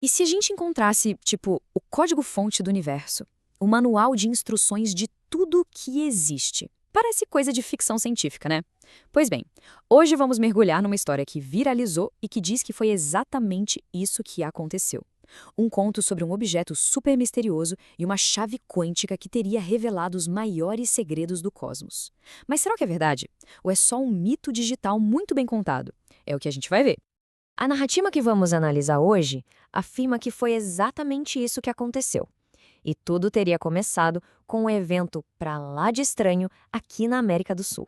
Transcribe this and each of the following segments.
E se a gente encontrasse, tipo, o código-fonte do universo, o manual de instruções de tudo que existe? Parece coisa de ficção científica, né? Pois bem, hoje vamos mergulhar numa história que viralizou e que diz que foi exatamente isso que aconteceu. Um conto sobre um objeto super misterioso e uma chave quântica que teria revelado os maiores segredos do cosmos. Mas será que é verdade? Ou é só um mito digital muito bem contado? É o que a gente vai ver. A narrativa que vamos analisar hoje afirma que foi exatamente isso que aconteceu. E tudo teria começado com um evento pra lá de estranho aqui na América do Sul.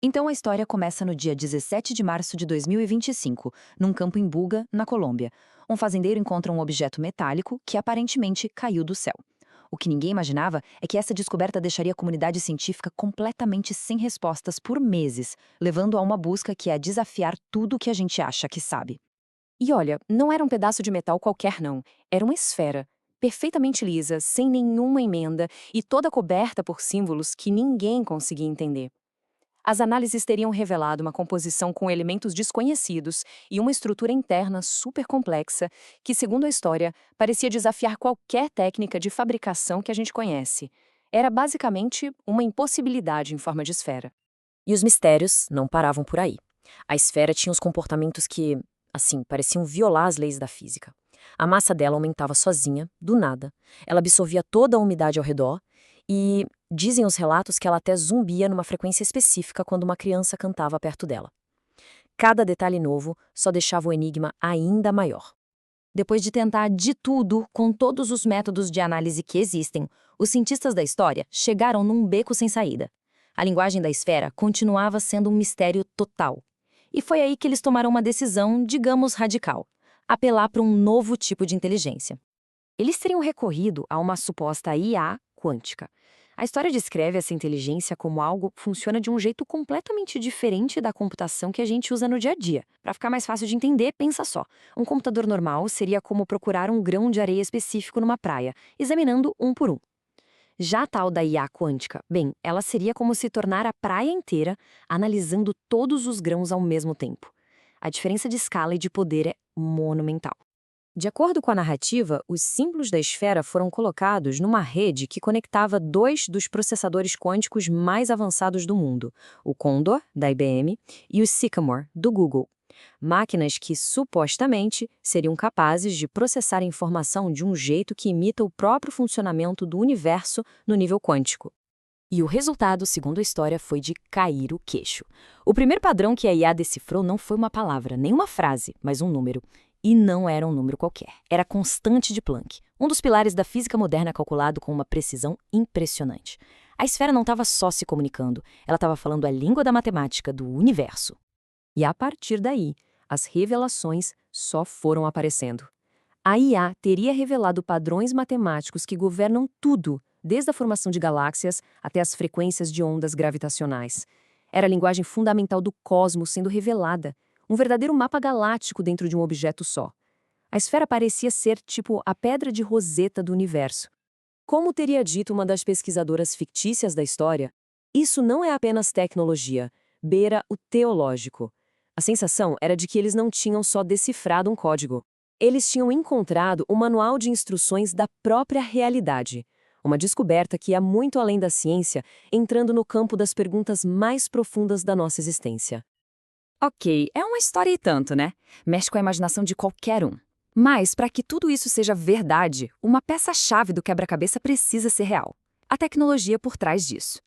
Então a história começa no dia 17 de março de 2025, num campo em Buga, na Colômbia. Um fazendeiro encontra um objeto metálico que aparentemente caiu do céu. O que ninguém imaginava é que essa descoberta deixaria a comunidade científica completamente sem respostas por meses, levando a uma busca que é desafiar tudo o que a gente acha que sabe. E olha, não era um pedaço de metal qualquer, não. Era uma esfera, perfeitamente lisa, sem nenhuma emenda e toda coberta por símbolos que ninguém conseguia entender. As análises teriam revelado uma composição com elementos desconhecidos e uma estrutura interna super complexa que, segundo a história, parecia desafiar qualquer técnica de fabricação que a gente conhece. Era basicamente uma impossibilidade em forma de esfera. E os mistérios não paravam por aí. A esfera tinha os comportamentos que, assim, pareciam violar as leis da física. A massa dela aumentava sozinha, do nada. Ela absorvia toda a umidade ao redor e dizem os relatos que ela até zumbia numa frequência específica quando uma criança cantava perto dela. Cada detalhe novo só deixava o enigma ainda maior. Depois de tentar de tudo com todos os métodos de análise que existem, os cientistas da história chegaram num beco sem saída. A linguagem da esfera continuava sendo um mistério total. E foi aí que eles tomaram uma decisão, digamos, radical: apelar para um novo tipo de inteligência. Eles teriam recorrido a uma suposta IA quântica. A história descreve essa inteligência como algo que funciona de um jeito completamente diferente da computação que a gente usa no dia a dia. Para ficar mais fácil de entender, pensa só. Um computador normal seria como procurar um grão de areia específico numa praia, examinando um por um. Já a tal da IA quântica, bem, ela seria como se tornar a praia inteira, analisando todos os grãos ao mesmo tempo. A diferença de escala e de poder é monumental. De acordo com a narrativa, os símbolos da esfera foram colocados numa rede que conectava dois dos processadores quânticos mais avançados do mundo, o Condor, da IBM, e o Sycamore, do Google. Máquinas que, supostamente, seriam capazes de processar a informação de um jeito que imita o próprio funcionamento do universo no nível quântico. E o resultado, segundo a história, foi de cair o queixo. O primeiro padrão que a IA decifrou não foi uma palavra, nem uma frase, mas um número. E não era um número qualquer. Era a constante de Planck, um dos pilares da física moderna calculado com uma precisão impressionante. A esfera não estava só se comunicando, ela estava falando a língua da matemática do universo. E a partir daí, as revelações só foram aparecendo. A IA teria revelado padrões matemáticos que governam tudo, desde a formação de galáxias até as frequências de ondas gravitacionais. Era a linguagem fundamental do cosmos sendo revelada, um verdadeiro mapa galáctico dentro de um objeto só. A esfera parecia ser tipo a pedra de Roseta do universo. Como teria dito uma das pesquisadoras fictícias da história, isso não é apenas tecnologia, beira o teológico. A sensação era de que eles não tinham só decifrado um código. Eles tinham encontrado o manual de instruções da própria realidade. Uma descoberta que ia muito além da ciência, entrando no campo das perguntas mais profundas da nossa existência. Ok, é uma história e tanto, né? Mexe com a imaginação de qualquer um. Mas, para que tudo isso seja verdade, uma peça-chave do quebra-cabeça precisa ser real. A tecnologia por trás disso.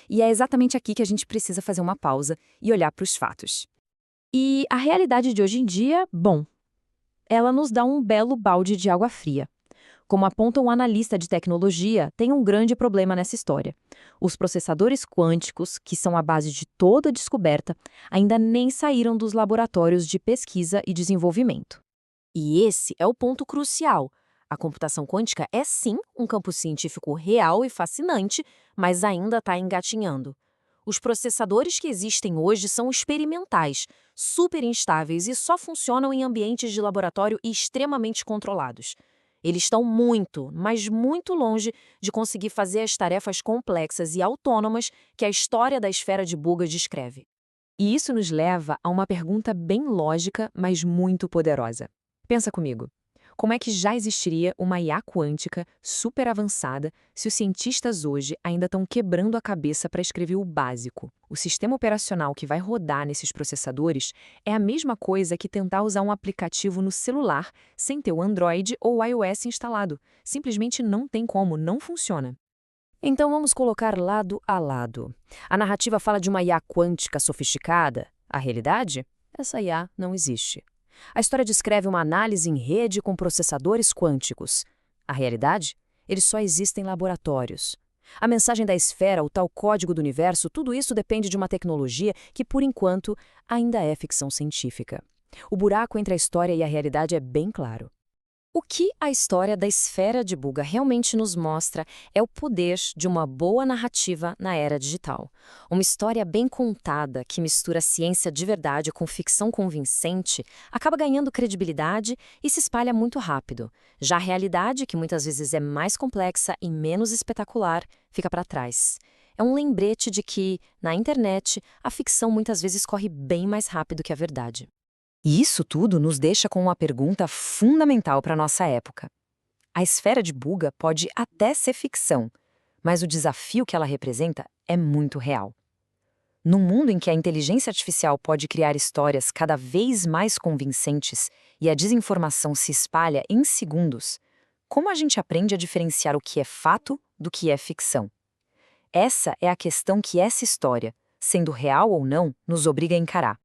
E é exatamente aqui que a gente precisa fazer uma pausa e olhar para os fatos. E a realidade de hoje em dia, bom, ela nos dá um belo balde de água fria. Como aponta um analista de tecnologia, tem um grande problema nessa história. Os processadores quânticos, que são a base de toda a descoberta, ainda nem saíram dos laboratórios de pesquisa e desenvolvimento. E esse é o ponto crucial. A computação quântica é sim um campo científico real e fascinante, mas ainda está engatinhando. Os processadores que existem hoje são experimentais, super instáveis e só funcionam em ambientes de laboratório extremamente controlados. Eles estão muito, mas muito longe de conseguir fazer as tarefas complexas e autônomas que a história da esfera de Buga descreve. E isso nos leva a uma pergunta bem lógica, mas muito poderosa. Pensa comigo. Como é que já existiria uma IA quântica super avançada se os cientistas hoje ainda estão quebrando a cabeça para escrever o básico? O sistema operacional que vai rodar nesses processadores é a mesma coisa que tentar usar um aplicativo no celular sem ter o Android ou o iOS instalado. Simplesmente não tem como, não funciona. Então vamos colocar lado a lado. A narrativa fala de uma IA quântica sofisticada. A realidade? Essa IA não existe. A história descreve uma análise em rede com processadores quânticos. A realidade? Eles só existem em laboratórios. A mensagem da esfera, o tal código do universo, tudo isso depende de uma tecnologia que, por enquanto, ainda é ficção científica. O buraco entre a história e a realidade é bem claro. O que a história da esfera de Buga realmente nos mostra é o poder de uma boa narrativa na era digital. Uma história bem contada, que mistura ciência de verdade com ficção convincente, acaba ganhando credibilidade e se espalha muito rápido. Já a realidade, que muitas vezes é mais complexa e menos espetacular, fica para trás. É um lembrete de que, na internet, a ficção muitas vezes corre bem mais rápido que a verdade. E isso tudo nos deixa com uma pergunta fundamental para a nossa época. A esfera de Buga pode até ser ficção, mas o desafio que ela representa é muito real. Num mundo em que a inteligência artificial pode criar histórias cada vez mais convincentes e a desinformação se espalha em segundos, como a gente aprende a diferenciar o que é fato do que é ficção? Essa é a questão que essa história, sendo real ou não, nos obriga a encarar.